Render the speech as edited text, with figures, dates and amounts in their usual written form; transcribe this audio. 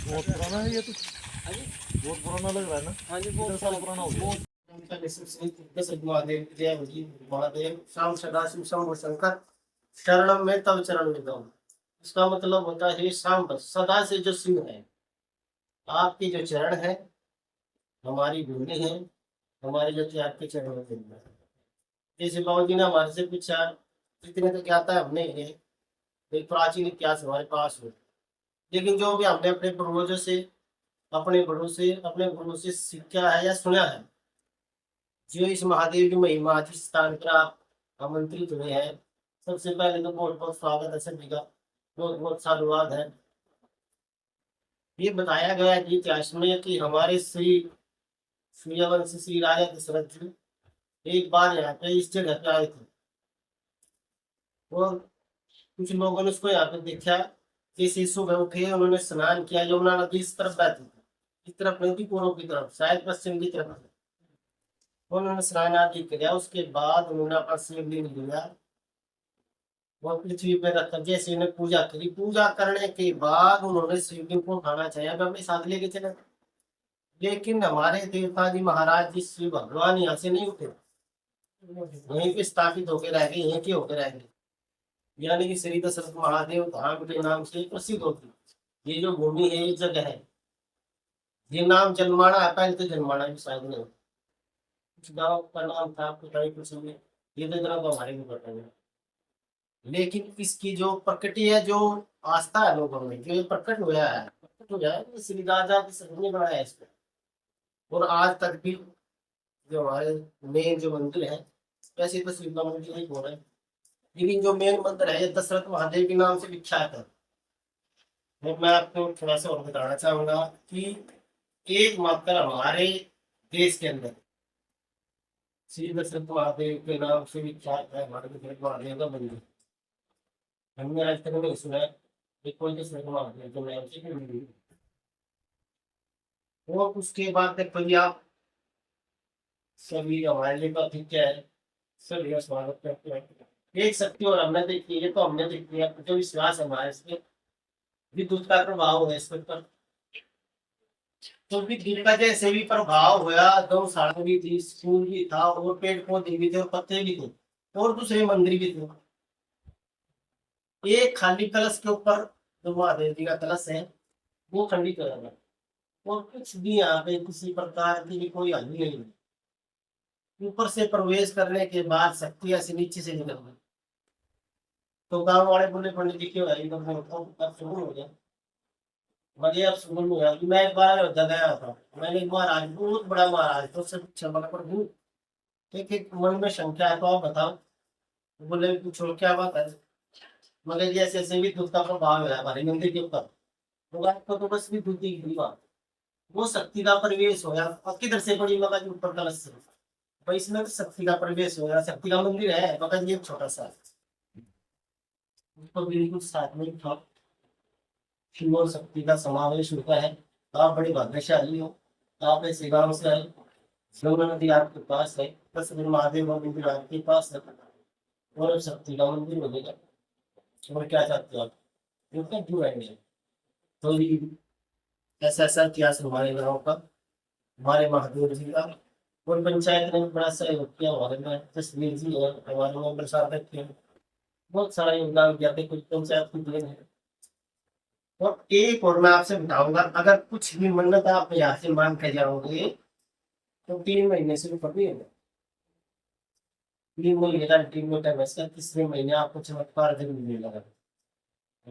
बहुत पुराना है ये तो, बहुत पुराना लग रहा है ना। हाँ जी, बहुत साल पुराना हो गया। महादेव जय होगी महादेव श्याम सदाशिव शंभु शंकर शरणम में तब चरण में जाऊं। इसका मतलब होता है शाम बस सदा से जो शिव है, आपके जो चरण है, हमारी भूमि है, हमारे जो आपके चरण में मिल रहा है। जैसे बाबू जी ने हमारे से पूछा, इतने तो क्या आता है हमने ये एक प्राचीन इतिहास हमारे पास हो, लेकिन जो भी हमने अपने पूर्वजों से अपने बड़ों से सीखा है या सुना है, जो इस महादेव की महिमा जिस स्थान पर आप आमंत्रित हुए हैं, सबसे पहले तो बहुत बहुत स्वागत है सभी का, बहुत बहुत साधुवाद है। ये बताया गया है कि इतिहास में कि हमारे श्री सूर्यवंशी श्री राजा दशरथ जी एक बार यहाँ पे इस जगह पे आए थे, और कुछ लोगों ने उसको यहाँ पे देखा। जैसे सुबह उठे, उन्होंने स्नान किया, यमुना नदी इस तरफ बहती थी, इस तरफ नहीं थी, पूर्व की तरफ, शायद पश्चिम की तरफ। उन्होंने स्नान आदि किया, उसके बाद उन्होंने अपना शिवलिंग लिया और पृथ्वी पर रखकर जैसे उन्हें पूजा करी। पूजा करने के बाद उन्होंने शिवलिंग को उठाना चाहिए, अपने साथ लेके चले, लेकिन हमारे देवता जी महाराज जी श्री भगवान यहाँ से नहीं उठे, वहीं पे स्थापित होकर रह गए, यहीं के होकर रह गए। यानी कि श्री दशरथ महादेव धाम के नाम से प्रसिद्ध होती, ये जो भूमि है, ये जगह है, ये नाम जनमाना है, पहले तो जनमाना भी शायद नहीं, कुछ गाँव का नाम था, पता नहीं कुछ नहीं, ये तो जरा हमारे भी पता नहीं। लेकिन इसकी जो प्रकृति है, जो आस्था है लोगों में, जो ये प्रकट हुआ है, ये श्री राजा की सभी ने बनाया है इसको। और आज तक भी जो हमारे मेन जो मंदिर है, वैसे तो शिव का मंदिर नहीं बोल रहे, लेकिन जो मेन मंदिर है ये दशरथ महादेव के नाम से विख्यात है। और मैं आपको थोड़ा सा और बताना चाहूंगा कि एकमात्र हमारे देश के अंदर श्री दशरथ महादेव के नाम से विख्यात है हमारे दशरथ महादेव का मंदिर। हमने आज तक नहीं सुना है कि कोई दशरथ महादेव के नाम से मंदिर। और उसके बाद देखो जी, आप सभी हमारे लिए काफी क्या है, सभी का स्वागत करते हैं। देख सकते हो, और हमने देखी है, तो हमने देखी है, जो विश्वास है हमारे इसमें विद्युत का प्रभाव है इस पर, तो विद्युत का जैसे भी प्रभाव हुआ, गौशाला भी थी, स्कूल भी था, और पेड़ पौधे भी थे, और पत्ते भी थे, और दूसरे मंदिर भी थे। एक खाली कलश के ऊपर जो महादेव जी का कलश है, वो खंडित कलश है, और कुछ भी यहाँ पे किसी प्रकार की भी कोई हानि नहीं है। ऊपर से प्रवेश करने के बाद शक्ति ऐसे नीचे से निकल गई, तो गांव वाले बोले पंडित जी क्यों है, एकदम अब सुकून हो गया, बढ़िया सुकून हो गया। मैं एक बार अयोध्या गया था, मैंने एक महाराज, बहुत बड़ा महाराज, तो उससे पूछा, बोला प्रभु एक एक मन में शंका है, तो आप बताओ। बोले पूछो क्या बात है। मगर ये ऐसे भी दूध का प्रभाव है हमारे मंदिर के ऊपर, तो आपको तो बस भी दूध की बात, वो शक्ति का परिवेश हो गया। किधर से बड़ी मगर ऊपर कलश से, भाई इसमें तो शक्ति का परिवेश हो गया, शक्ति का मंदिर है, मगर ये छोटा सा, उसको बिल्कुल साथ में था, शिव और शक्ति का समावेश होता है। आप बड़े भाग्यशाली हो, आप ऐसे गांव से आए, यमुना नदी आपके पास है, 10 महादेव का मंदिर आपके पास है, और शक्ति का मंदिर मिलेगा। और क्या चाहते हो आप, क्योंकि क्यों आएंगे। तो ये ऐसा ऐसा इतिहास हमारे गाँव का, हमारे महादेव जी का। और पंचायत ने बड़ा सहयोग किया हमारे में, तस्वीर जी है हमारे में प्रसाद थे, बहुत सारा योगदान किया था, कुछ पंचायत की देन है। और एक और मैं आपसे बताऊंगा, अगर कुछ भी मन्नत आप यहाँ से मांग के जाओगे तो 3 महीने से ऊपर नहीं होगा। 3 महीने का 3 महीने, तीसरे महीने आपको चमत्कार जरूर मिलेगा।